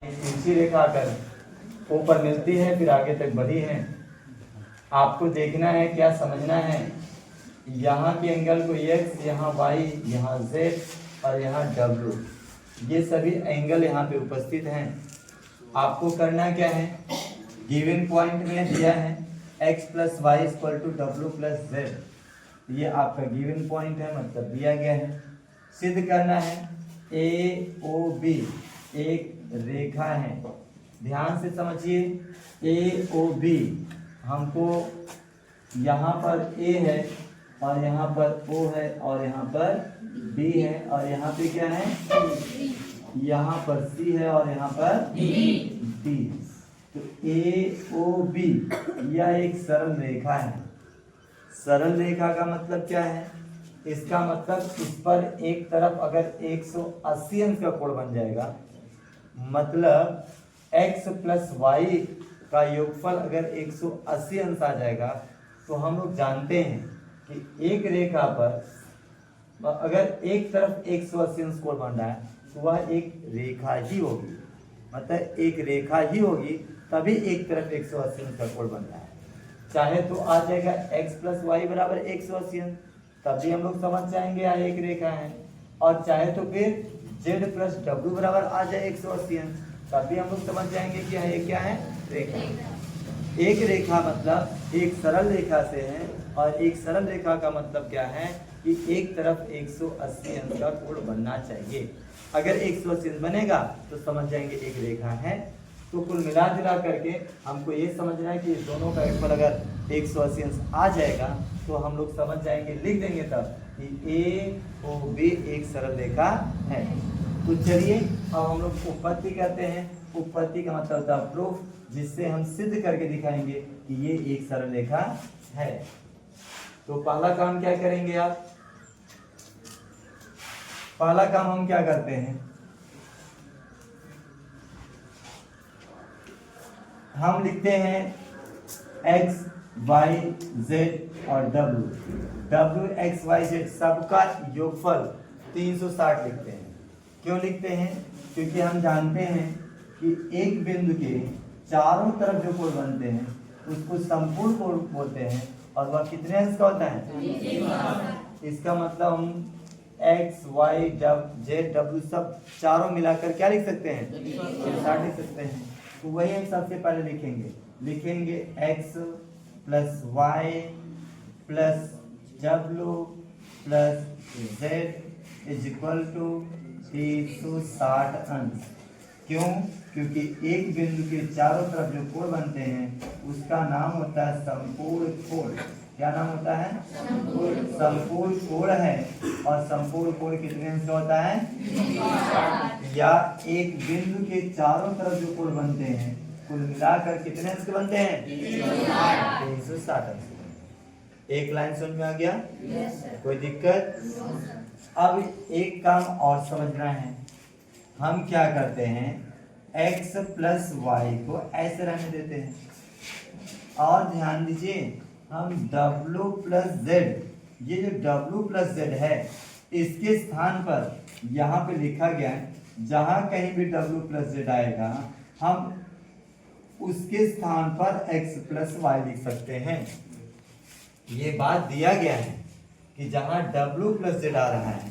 तिरछी रेखा आकर ऊपर मिलती है फिर आगे तक बढ़ी है। आपको देखना है, क्या समझना है, यहाँ के एंगल को x, यहाँ y, यहाँ z और यहाँ w, ये सभी एंगल यहाँ पे उपस्थित हैं। आपको करना क्या है, गिवन पॉइंट में दिया है x plus y equal to डब्ल्यू प्लस जेड, ये आपका गिवन पॉइंट है, मतलब दिया गया है। सिद्ध करना है ए ओ बी एक रेखा है। ध्यान से समझिए, ए ओ बी, हमको यहाँ पर ए है और यहाँ पर ओ है और यहाँ पर बी है और यहाँ पे क्या है, यहाँ पर सी है और यहाँ पर डी। तो ए ओ बी यह एक सरल रेखा है। सरल रेखा का मतलब क्या है, इसका मतलब इस पर एक तरफ अगर 180 अंश का कोण बन जाएगा, मतलब x प्लस वाई का योगफल अगर 180 अंश आ जाएगा, तो हम लोग जानते हैं कि एक रेखा पर अगर एक तरफ 180 अंश कोण बन रहा है तो वह एक रेखा ही होगी, मतलब एक रेखा ही होगी, तभी एक तरफ 180 अंश का कोण बन रहा है। चाहे तो आ जाएगा x प्लस वाई बराबर 180 अंश, तभी हम लोग समझ जाएंगे यहाँ एक रेखा है। और चाहे तो फिर z प्लस w बराबर आ जाए 180 अंश, तभी हम लोग समझ जाएंगे कि यहाँ क्या है, रेखा। एक रेखा मतलब एक सरल रेखा से है, और एक सरल रेखा का मतलब क्या है कि एक तरफ 180 अंश का कोण बनना चाहिए। अगर 180 अंश बनेगा तो समझ जाएंगे एक रेखा है। तो कुल मिला जुला करके हमको ये समझना है कि दोनों का योगफल अगर 180 अंश आ जाएगा तो हम लोग समझ जाएंगे, लिख देंगे तब कि ए ओ बी एक सरल रेखा है। तो चलिए अब हम लोग उपपत्ति करते हैं। उपपत्ति का मतलब होता है प्रूफ, जिससे हम सिद्ध करके दिखाएंगे कि ये एक सरल रेखा है। तो पहला काम क्या करेंगे आप, पहला काम हम क्या करते हैं, हम लिखते हैं x, y, z और w x y z सबका योगफल 360 लिखते हैं। क्यों लिखते हैं, क्योंकि हम जानते हैं कि एक बिंदु के चारों तरफ जो कोण बनते हैं उसको संपूर्ण कोण बोलते हैं, और वह कितने अंश का होता है। इसका मतलब हम x, y, z, w सब चारों मिलाकर क्या लिख सकते हैं, 360 लिख सकते हैं। तो वही हम सबसे पहले लिखेंगे x plus y plus w plus z is equal to 360 अंश। क्यों, क्योंकि एक बिंदु के चारों तरफ जो कोण बनते हैं उसका नाम होता है संपूर्ण कोण। क्या नाम होता है, संपूर्ण कोण है। और संपूर्ण कोण कितने अंश का होता है, या एक बिंदु के चारों तरफ जो कोण बनते हैं कुल मिलाकर कितने अंश के बनते हैं, 360 अंश। एक लाइन समझ में आ गया, कोई दिक्कत। अब एक काम और समझना है, हम क्या करते हैं, x प्लस वाई को ऐसे रहने देते हैं, और ध्यान दीजिए हम w प्लस जेड, ये जो w प्लस जेड है इसके स्थान पर यहाँ पे लिखा गया है, जहाँ कहीं भी w प्लस जेड आएगा हम उसके स्थान पर x प्लस वाई लिख सकते हैं। ये बात दिया गया है कि जहाँ w प्लस जेड आ रहा है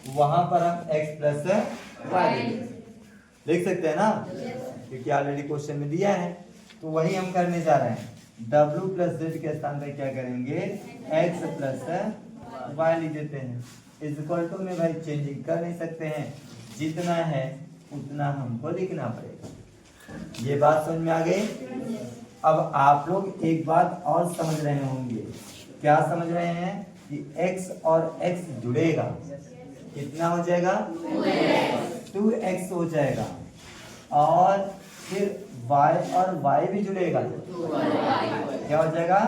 वहां पर हम x प्लस वाई लिख सकते हैं ना, क्योंकि ऑलरेडी क्वेश्चन में दिया है। तो वही हम करने जा रहे हैं, w प्लस जेड के स्थान पर क्या करेंगे, x प्लस वाई लिख देते हैं। इज इक्वल टू में भाई चेंजिंग कर नहीं सकते हैं, जितना है उतना हमको लिखना पड़ेगा। ये बात समझ में आ गई। अब आप लोग एक बात और समझ रहे होंगे, क्या समझ रहे हैं कि x और x जुड़ेगा, कितना हो जाएगा, 2x हो जाएगा, और फिर y और y भी जुड़ेगा, क्या हो जाएगा,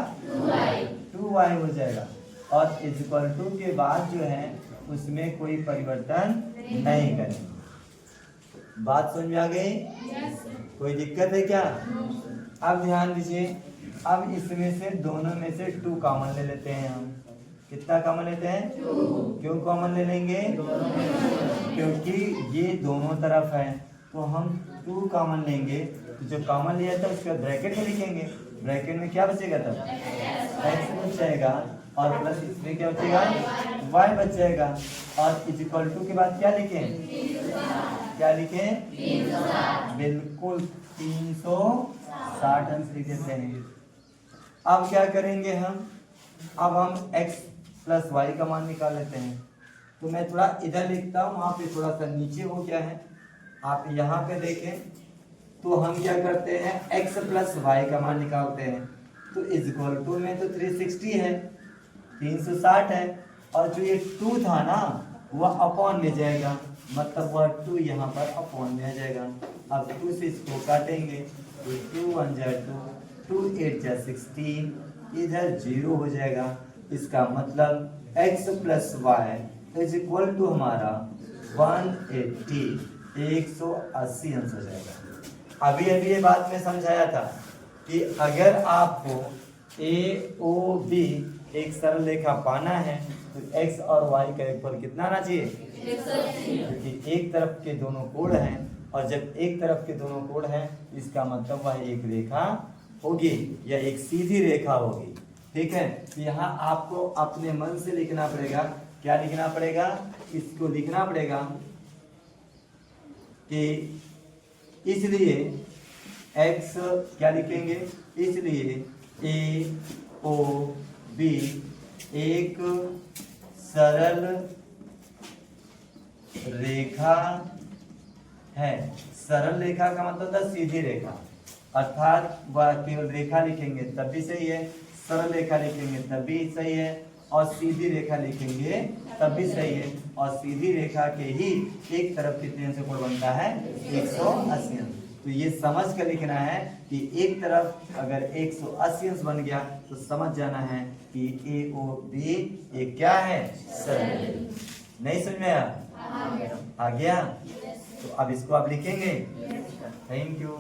2y हो जाएगा। और इज इक्वल टू के बाद जो है उसमें कोई परिवर्तन नहीं करेंगे। बात समझ में आ गई, कोई दिक्कत है क्या। अब ध्यान दीजिए, अब इसमें से दोनों में से 2 कॉमन ले लेते हैं हम। कितना कॉमन लेते हैं, 2। क्यों कॉमन ले लेंगे, क्योंकि ये दोनों तरफ है तो हम 2 कॉमन लेंगे, तो जो कॉमन लिया था उसके बाद ब्रैकेट में लिखेंगे, ब्रैकेट में क्या बचेगा तब x बच जाएगा और प्लस इसमें क्या बचेगा y बच जाएगा और इक्वल टू के बाद क्या लिखें, क्या लिखें, बिल्कुल 360 अंश लिख देते हैं। अब क्या करेंगे हम, अब हम x प्लस वाई का मान निकाल लेते हैं। तो मैं थोड़ा इधर लिखता हूँ, वहाँ पे थोड़ा सा नीचे हो गया है, आप यहाँ पे देखें। तो हम क्या करते हैं, x प्लस वाई का मान निकालते हैं। तो इज इक्वल टू में तो 360 है, 360 है, और जो ये 2 था ना वह अपॉन में जाएगा, मतलब वह 2 यहाँ पर अपॉन में आ जाएगा। अब 2 से इसको काटेंगे तो 2 1 जा 2, 2 8 जा 16, इधर 0 हो जाएगा। इसका मतलब x plus y is equal to हमारा 180, 180 अंश हो जाएगा। अभी अभी ये बात मैं समझाया था कि अगर आपको ए ओ बी एक सरल रेखा पाना है तो x और y का योगफल कितना आना चाहिए, क्योंकि एक तरफ के दोनों कोण हैं, और जब एक तरफ के दोनों कोण हैं इसका मतलब वह एक रेखा होगी या एक सीधी रेखा होगी। ठीक है, तो यहाँ आपको अपने मन से लिखना पड़ेगा। क्या लिखना पड़ेगा, इसको लिखना पड़ेगा कि इसलिए x क्या लिखेंगे, इसलिए ए ओ बी एक सरल रेखा है। सरल रेखा का मतलब था सीधी रेखा, अर्थात वह केवल रेखा लिखेंगे तब भी सही है, सरल रेखा लिखेंगे तब भी सही है, और सीधी रेखा लिखेंगे तब भी सही है। और सीधी रेखा के ही एक तरफ कितने से कोण बनता है, 180 अंश। तो ये समझ कर लिखना है कि एक तरफ अगर 180 अंश बन गया तो समझ जाना है कि ए ओ बी ये क्या है, सरल। नहीं समझ में आया, आ गया? तो अब इसको आप लिखेंगे। Thank you.